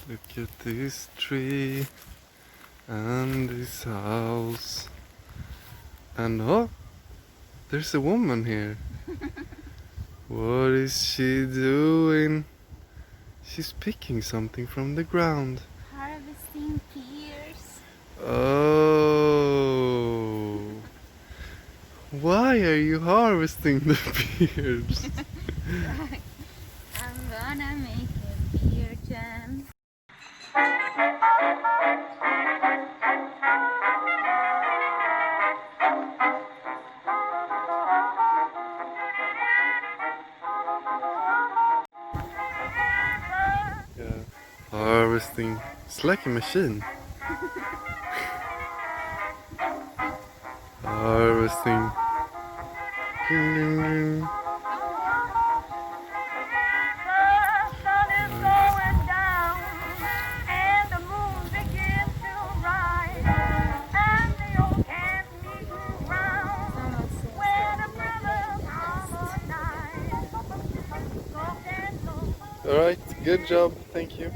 Look at this tree and this house. And oh, there's a woman here. What is she doing? She's picking something from the ground. Harvesting pears. Oh. Why are you harvesting the pears? I'm gonna make a pear jam. Yeah. Harvesting. It's like a machine. Harvesting. Ding, ding, ding. Alright, good job, thank you.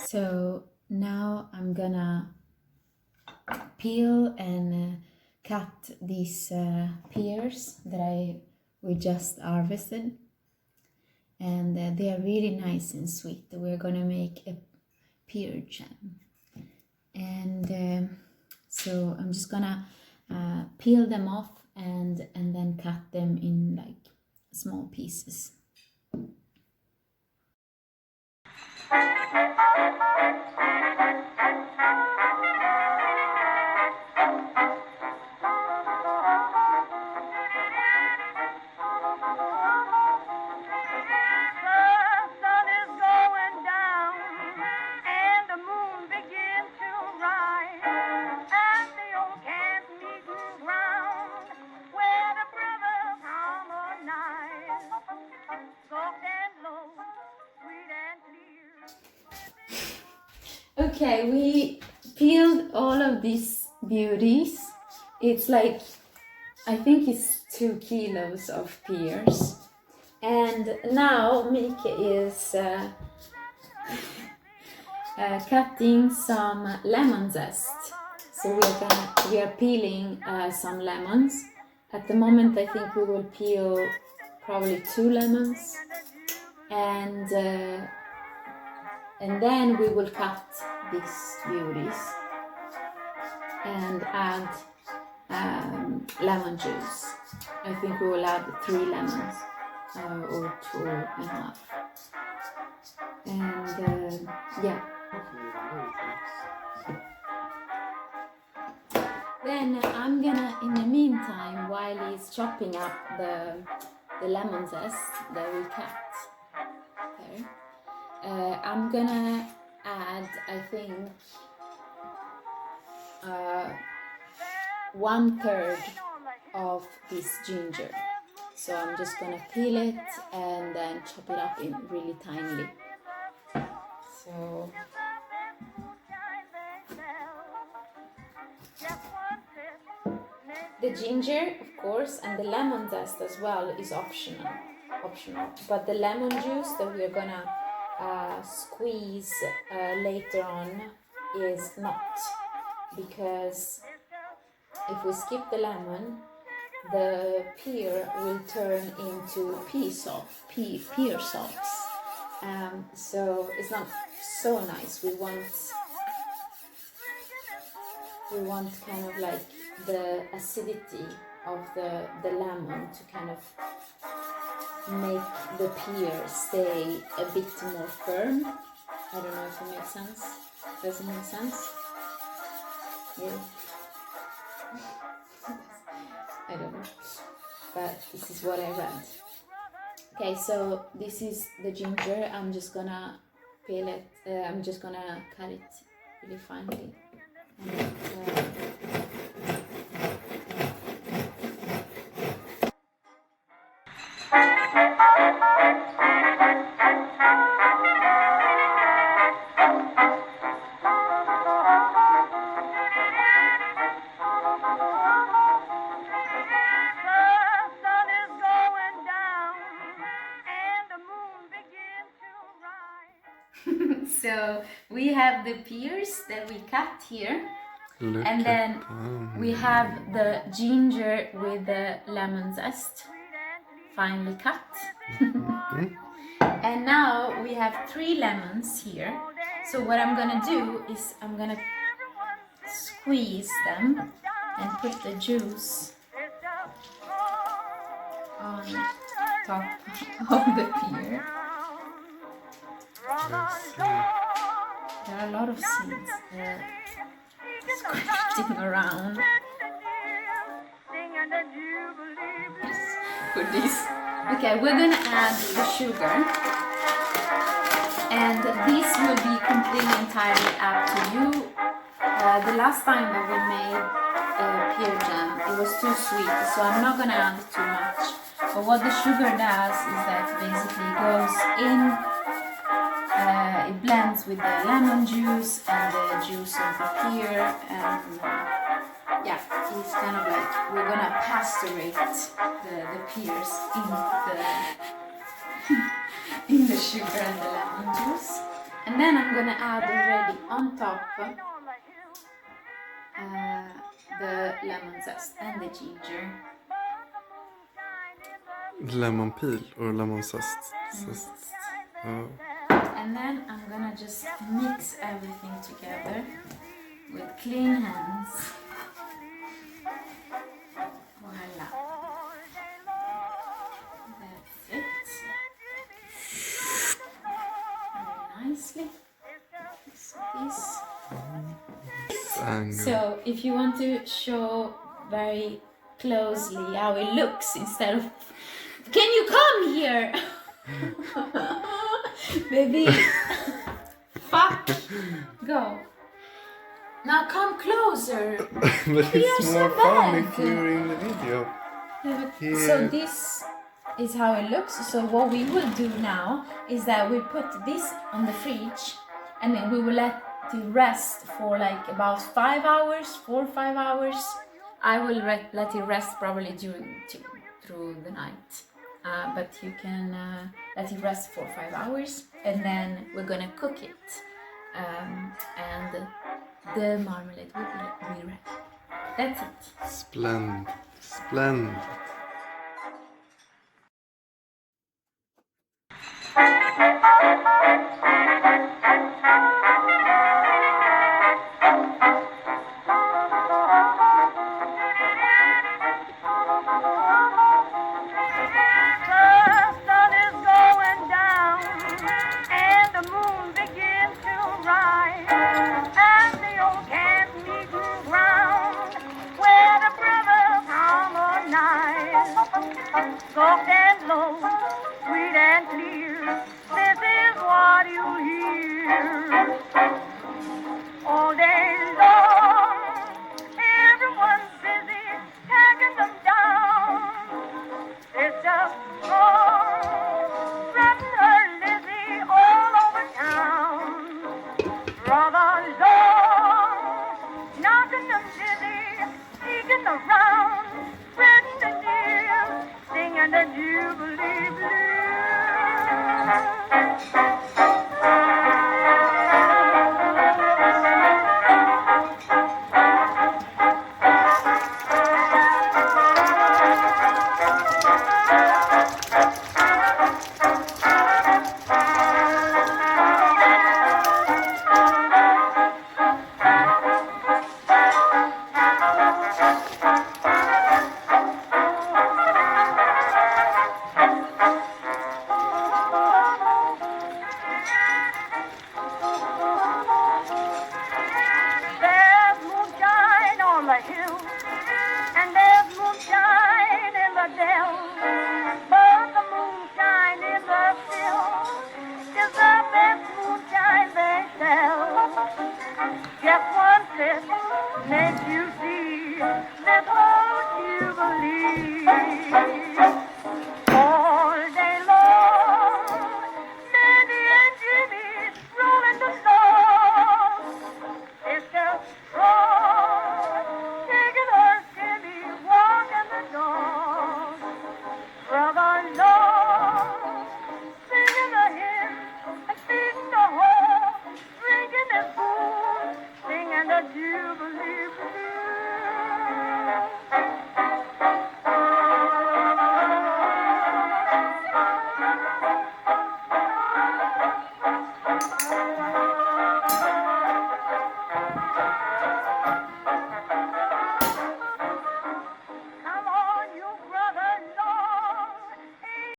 So now I'm gonna peel and cut these pears that we just harvested, and they are really nice and sweet. We're gonna make a pear jam, and so I'm just gonna peel them off and then cut them in like small pieces. Okay, we peeled all of these beauties. It's like, I think it's 2 kilos of pears. And now Mike is cutting some lemon zest. So we are peeling some lemons. At the moment I think we will peel probably 2 lemons. And then we will cut these beauties and add lemon juice. I think we will add 3 lemons or 2.5. And yeah. Then I'm gonna, in the meantime, while he's chopping up the lemon zest that we cut there, I'm gonna add, I think, 1/3 of this ginger. So I'm just gonna peel it and then chop it up in really tinily. So the ginger, of course, and the lemon zest as well is optional. But the lemon juice that we're gonna squeeze later on is not, because if we skip the lemon, the pear will turn into pear salts. So it's not so nice. We want kind of like the acidity of the lemon to kind of make the pear stay a bit more firm. I don't know if it makes sense. Does it make sense? Yeah. I don't know. But this is what I read. Okay, so this is the ginger. I'm just gonna peel it. I'm just gonna cut it really finely. And, So we have the pears that we cut here. Look And at then them. we have the ginger with the lemon zest, finely cut. And now we have 3 lemons here. So what I'm gonna do is I'm gonna squeeze them and put the juice on top of the pear. Let's see. There are a lot of seeds squirting around. Put this. Okay, we're gonna add the sugar, and this will be completely entirely up to you. The last time that we made pear jam, it was too sweet, so I'm not gonna add too much. But what the sugar does is that basically goes in, it blends with the lemon juice and the juice of the pear, and yeah, it's kind of like we're gonna pasturate the pears in the sugar and the lemon juice. And then I'm gonna add already on top the lemon zest and the ginger. Lemon peel or lemon zest? Oh. And then I'm gonna just mix everything together with clean hands. Voila. That's it. Very nicely. So this. So if you want to show very closely how it looks instead of, can you come here? Baby, fuck, go. Now come closer. But it's more fun if you're in the video. Yeah. So this is how it looks. So what we will do now is that we put this on the fridge, and then we will let it rest for like about 5 hours, 4 or 5 hours. I will let it rest probably through the night. But you can let it rest for 5 hours, and then we're gonna cook it, and the marmalade will be ready. That's it. Splendid. Splendid. Soft and low, sweet and clear, this is what you hear. All day long, everyone's busy tagging them down. It's just threatening her Lizzie all over town. Brother long, knocking them dizzy, sneaking around, spreading the news, singing the Jubilee Blues. And there's moonshine in the dell, but the moonshine in the still is the best moonshine they sell. Just one sip makes